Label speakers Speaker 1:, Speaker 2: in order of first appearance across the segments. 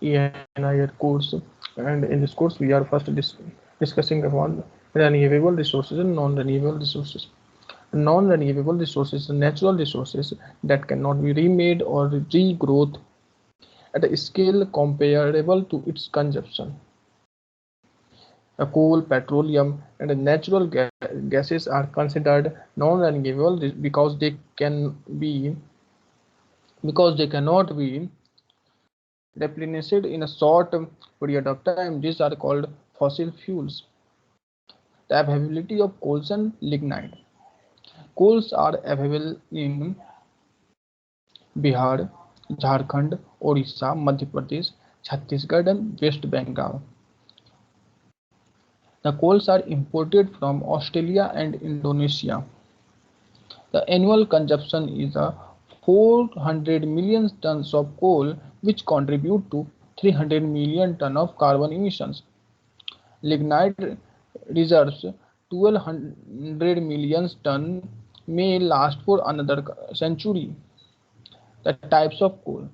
Speaker 1: ENIR course, and in this course we are first discussing about renewable resources and non-renewable resources. Non-renewable resources are natural resources that cannot be remade or regrowth at a scale comparable to its consumption. Coal, petroleum, and natural gases are considered non-renewable be because they cannot be replenished in a short period of time. These are called fossil fuels. The availability of coals and lignite. Coals are available in Bihar, Jharkhand, Orissa, Madhya Pradesh, Chhattisgarh, and West Bengal. The coals are imported from Australia and Indonesia. The annual consumption is 400 million tons of coal, which contribute to 300 million tons of carbon emissions. Lignite reserves 1200 million tons may last for another century. The types of coal.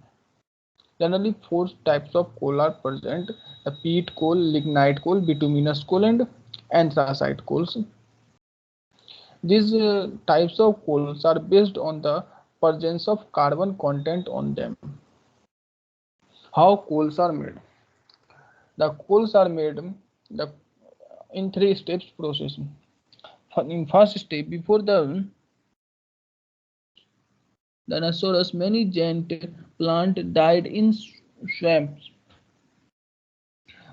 Speaker 1: Generally, four types of coal are present: the peat coal, lignite coal, bituminous coal, and anthracite coals. These types of coals are based on the presence of carbon content on them. How coals are made? The coals are made the, in three steps process. In first step, before the dinosaurs, many giant plants died in swamps.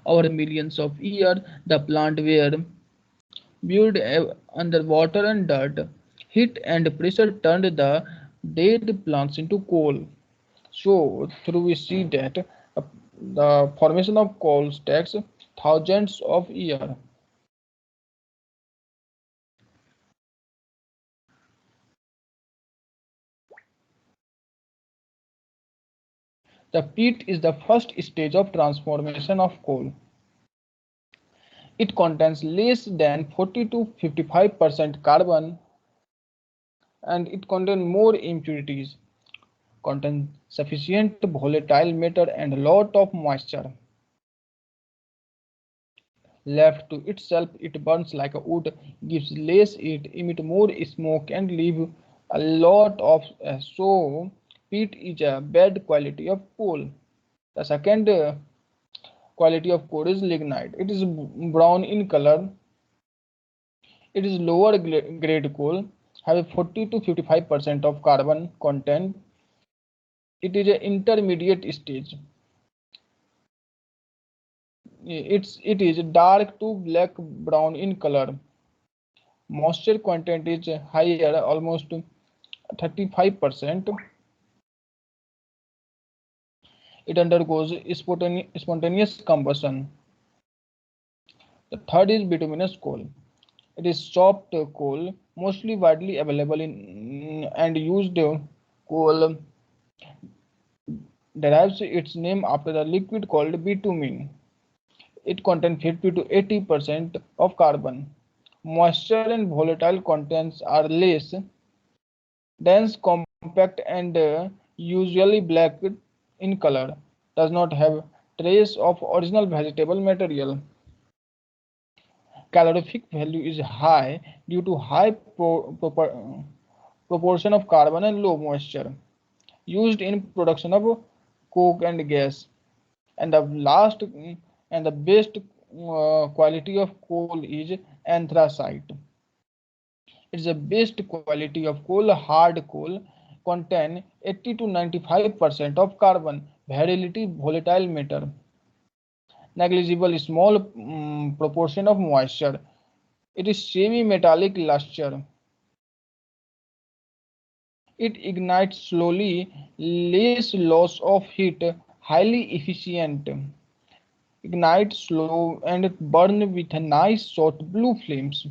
Speaker 1: Over millions of years, the plants were buried under water and dirt. Heat and pressure turned the dead plants into coal. So, through we see that the formation of coal takes thousands of years. The peat is the first stage of transformation of coal. It contains less than 40 to 55% carbon, and it contains more impurities, contains sufficient volatile matter and a lot of moisture. Left to itself, it burns like a wood, gives less heat, emits more smoke, and leaves a lot of so peat is a bad quality of coal. The second quality of coal is lignite. It is brown in color. It is lower grade coal, have 40 to 55% of carbon content. It is an intermediate stage. It is dark to black brown in color. Moisture content is higher, almost 35%. It undergoes spontaneous combustion. The third is bituminous coal. It is soft coal, mostly widely available in and used coal derives its name after the liquid called bitumen. It contains 50 to 80% of carbon. Moisture and volatile contents are less dense, compact, and usually black in color. Does not have trace of original vegetable material. Calorific value is high due to high proportion of carbon and low moisture used in production of coke and gas. And the last and the best quality of coal is anthracite. It's the best quality of coal. Hard coal contain 80 to 95% of carbon, very volatile matter, negligible small proportion of moisture. It is semi-metallic luster. It ignites slowly, less loss of heat, highly efficient. Ignite slow and burn with nice short blue flames.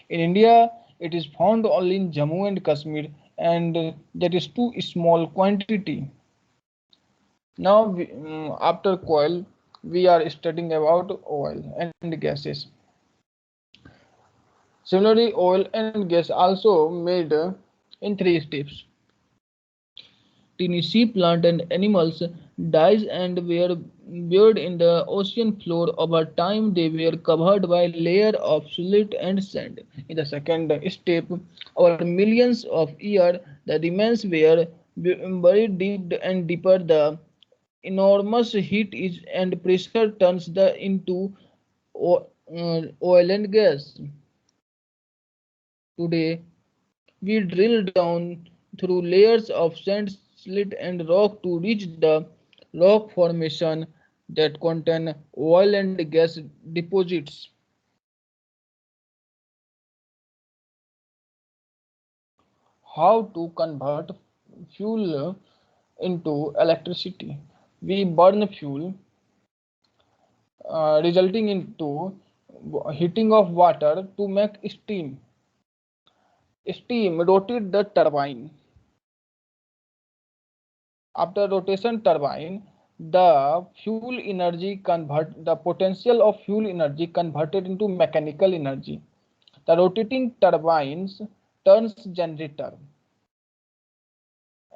Speaker 1: In India, it is found only in Jammu and Kashmir, and that is too small quantity. Now, after coal, we are studying about oil and gases. Similarly, oil and gas also made in three steps. Tiny sea plant and animals Dyes and were buried in the ocean floor. Over time, they were covered by a layer of silt and sand. In the second step, over millions of years, the remains were buried deep and deeper. The enormous heat is and pressure turns the into oil and gas. Today, we drill down through layers of sand, silt, and rock to reach the rock formation that contain oil and gas deposits. How to convert fuel into electricity? We burn fuel, resulting into heating of water to make steam. Steam rotate the turbine. After rotation turbine, the potential of fuel energy converted into mechanical energy. The rotating turbines turns generator,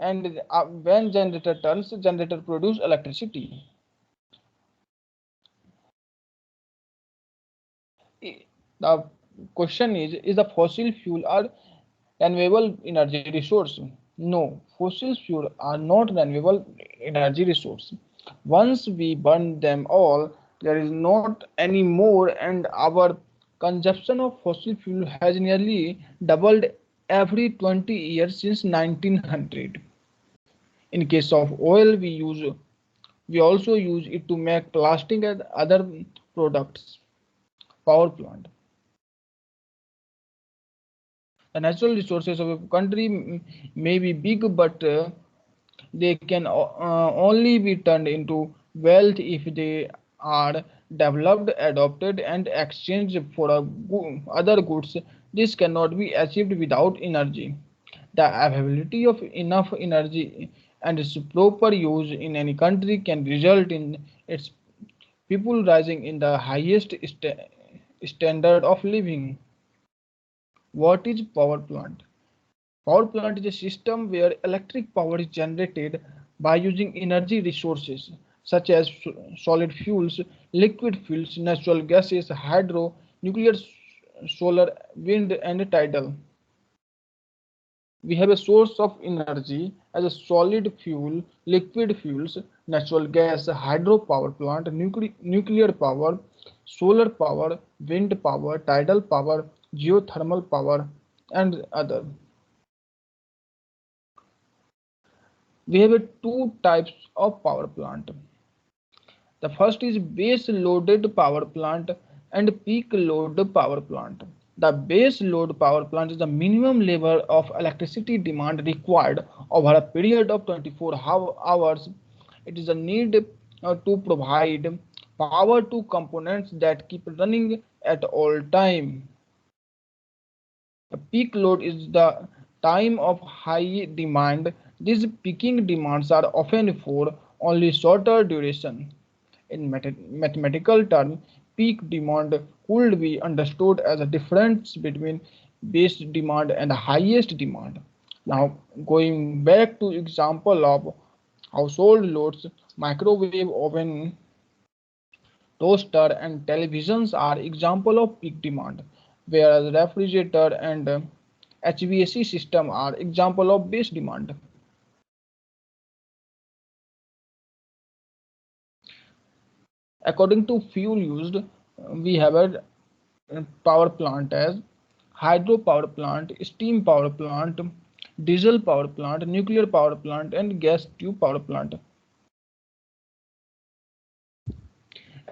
Speaker 1: and when generator turns, generator produce electricity. The question is the fossil fuel are renewable energy resource? No, fossil fuel are not renewable energy resource. Once we burn them all, there is not any more, and our consumption of fossil fuel has nearly doubled every 20 years since 1900. In case of oil, we also use it to make plastic and other products. Power plant. The natural resources of a country may be big, but they can only be turned into wealth if they are developed, adopted, and exchanged for other goods. This cannot be achieved without energy. The availability of enough energy and its proper use in any country can result in its people rising in the highest standard of living. What is power plant? Power plant is a system where electric power is generated by using energy resources such as solid fuels, liquid fuels, natural gases, hydro, nuclear, solar, wind, and tidal. We have a source of energy as a solid fuel, liquid fuels, natural gas, hydro power plant, nuclear power, solar power, wind power, tidal power, geothermal power, and other. We have two types of power plant. The first is base loaded power plant and peak load power plant. The base load power plant is the minimum level of electricity demand required over a period of 24 hours. It is a need to provide power to components that keep running at all time. The peak load is the time of high demand. These peaking demands are often for only shorter duration. In mathematical terms, peak demand could be understood as a difference between base demand and highest demand. Now, going back to example of household loads, microwave oven, toaster, and televisions are example of peak demand, whereas refrigerator and HVAC system are example of base demand. According to fuel used, we have a power plant as hydro power plant, steam power plant, diesel power plant, nuclear power plant, and gas tube power plant.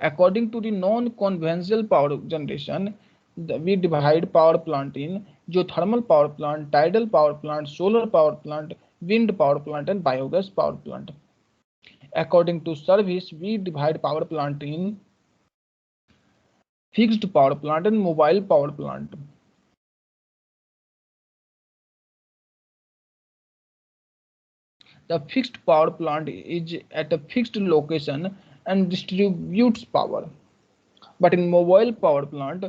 Speaker 1: According to the non-conventional power generation, we divide power plant in geothermal power plant, tidal power plant, solar power plant, wind power plant, and biogas power plant. According to service, we divide power plant in fixed power plant and mobile power plant. The fixed power plant is at a fixed location and distributes power. But in mobile power plant,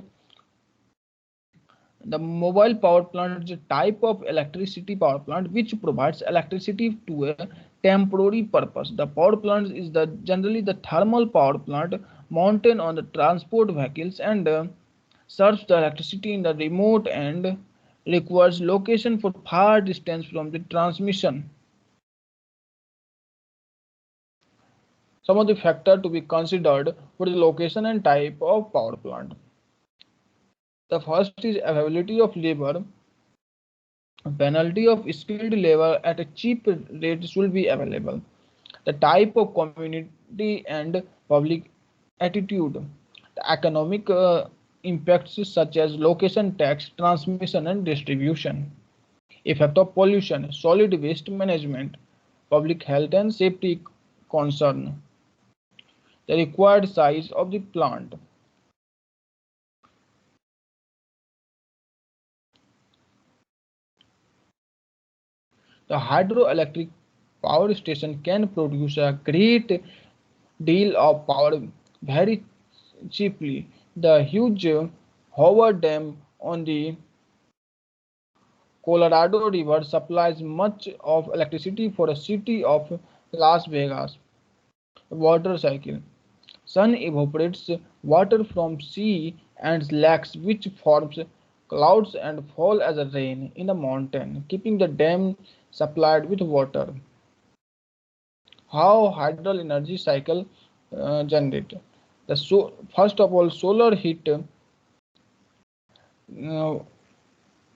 Speaker 1: the mobile power plant is a type of electricity power plant which provides electricity to a Temporary purpose. The power plant is generally the thermal power plant mounted on the transport vehicles and serves the electricity in the remote and requires location for far distance from the transmission. Some of the factors to be considered for the location and type of power plant. The first is availability of labor. Penalty of skilled labor at a cheap rate should be available. The type of community and public attitude. The economic impacts such as location tax, transmission and distribution. Effect of pollution, solid waste management, public health and safety concern. The required size of the plant. The hydroelectric power station can produce a great deal of power very cheaply. The huge Hoover Dam on the Colorado River supplies much of electricity for the city of Las Vegas. Water cycle. Sun evaporates water from sea and lakes which forms clouds and fall as a rain in the mountain, keeping the dam supplied with water. How hydro energy cycle generated? First of all, solar heat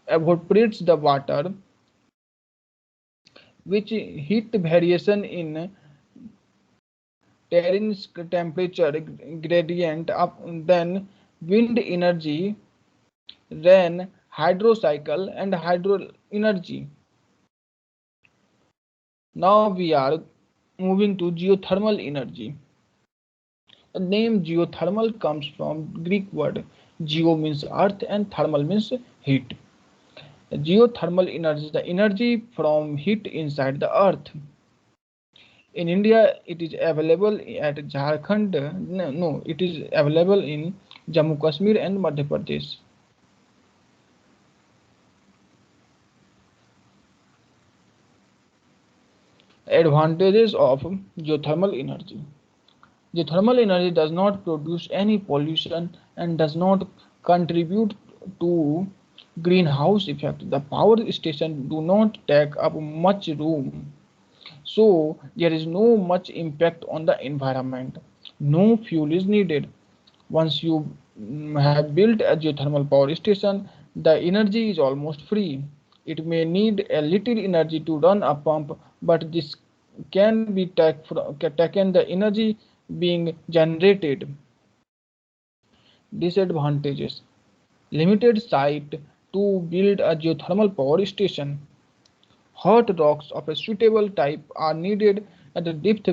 Speaker 1: evaporates the water, which heat variation in terrain's temperature gradient up, then wind energy, rain, hydro cycle, and hydro energy. Now we are moving to geothermal energy. The name geothermal comes from Greek word geo means earth and thermal means heat. The geothermal energy is the energy from heat inside the earth. In India, it is available at Jharkhand. No, it is available in Jammu Kashmir and Madhya Pradesh. Advantages of geothermal energy. Geothermal energy does not produce any pollution and does not contribute to greenhouse effect. The power station do not take up much room, so there is no much impact on the environment. No fuel is needed. Once you have built a geothermal power station, the energy is almost free. It may need a little energy to run a pump, but this can be taken the energy being generated. Disadvantages. Limited site to build a geothermal power station. Hot rocks of a suitable type are needed at a depth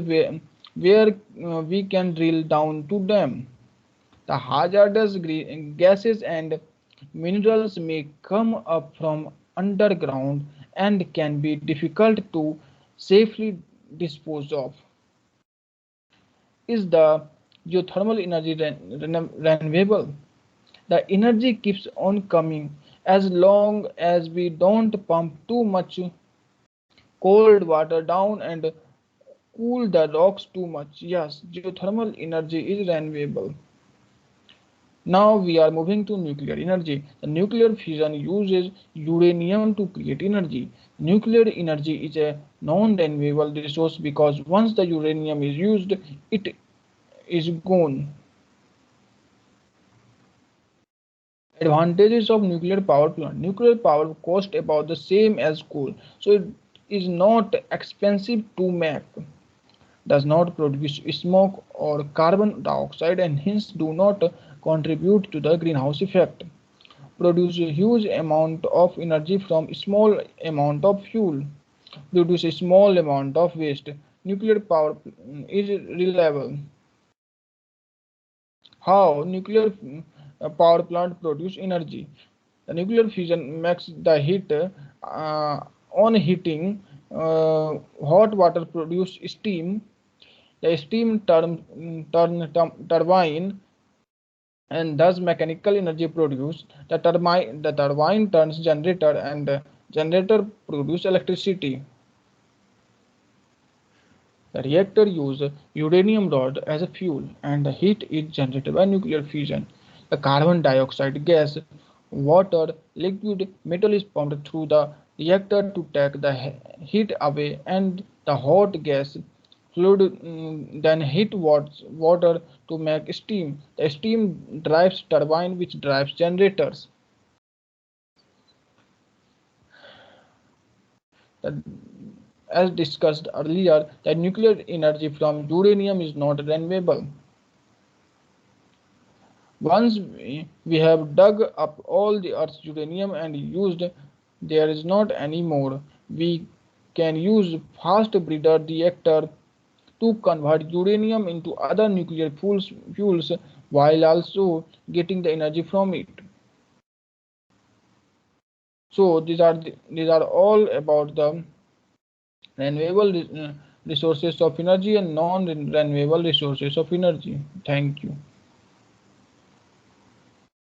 Speaker 1: where we can drill down to them. The hazardous gases and minerals may come up from underground and can be difficult to safely dispose of. Is the geothermal energy renewable? The energy keeps on coming as long as we don't pump too much cold water down and cool the rocks too much. Yes, geothermal energy is renewable. Now we are moving to nuclear energy. The nuclear fusion uses uranium to create energy. Nuclear energy is a non-renewable resource because once the uranium is used, it is gone. Advantages of nuclear power plant. Nuclear power cost about the same as coal, so it is not expensive to make, does not produce smoke or carbon dioxide and hence do not contribute to the greenhouse effect. Produce a huge amount of energy from small amount of fuel. Produce a small amount of waste. Nuclear power is reliable. How nuclear power plant produce energy? The nuclear fusion makes the heat on heating hot water produce steam. The steam turbine and thus mechanical energy produced. The turbine turns generator and generator produce electricity. The reactor uses uranium rod as a fuel, and the heat is generated by nuclear fusion. The carbon dioxide gas, water, liquid metal is pumped through the reactor to take the heat away, and the hot gas fluid then heat water to make steam. The steam drives turbine, which drives generators. The, as discussed earlier, that nuclear energy from uranium is not renewable. Once we have dug up all the Earth's uranium and used, there is not any more. We can use fast breeder reactor to convert uranium into other nuclear fuels while also getting the energy from it. So these are all about the renewable resources of energy and non-renewable resources of energy. Thank you.